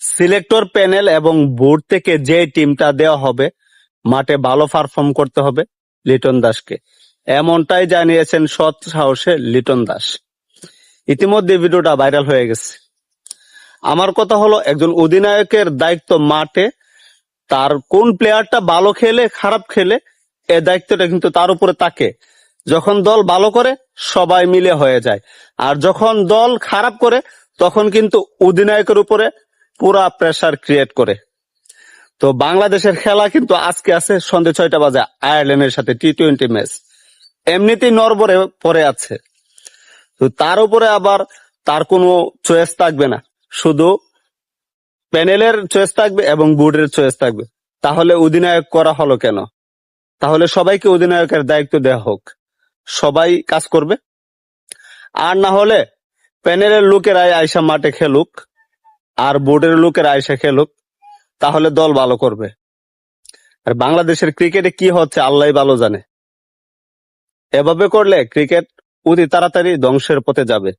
Selector panel এবং board থেকে যে টিমটা দেওয়া হবে মাঠে ভালো পারফর্ম করতে হবে লিটন দাসকে, এমনটাই জানিয়েছেন সৎ সাহসে লিটন দাস। ইতিমধ্যে ভিডিওটা ভাইরাল হয়ে গেছে। আমার কথা হলো, একজন অধিনায়কের দায়িত্ব মাঠে তার কোন প্লেয়ারটা ভালো খেলে খারাপ খেলে এ দায়িত্বটা কিন্তু তার উপরে থাকে। যখন দল ভালো করে সবাই মিলে হয়ে যায়, আর যখন দল খারাপ করে তখন কিন্তু অধিনায়কের উপরে পুরা প্রেসার ক্রিয়েট করে। তো বাংলাদেশের খেলা কিন্তু আজকে আছে সন্ধ্যে 6টা বাজে আয়ারল্যান্ডের সাথে টি-20 ম্যাচ। এমনিতেই নড়বড়ে পড়ে আছে, তো তার উপরে আবার তার কোনো চয়েস থাকবে না, শুধু প্যানেলের চয়েস থাকবে এবং বোর্ডের চয়েস থাকবে। তাহলে অধিনায়ক করা হলো কেন? তাহলে সবাইকে অধিনায়কের দায়িত্ব দেওয়া হোক, সবাই কাজ করবে। আর না হলে প্যানেলের লোকেরাই আয়সা মাঠে খেলুক আর বোর্ডের লোকেরা আয়সা খেলুক, তাহলে দল ভালো করবে। আর বাংলাদেশের ক্রিকেটে কি হচ্ছে আল্লাহই ভালো জানে। এভাবে করলে ক্রিকেট অতি তাড়াতাড়ি ধ্বংসের পথে যাবে।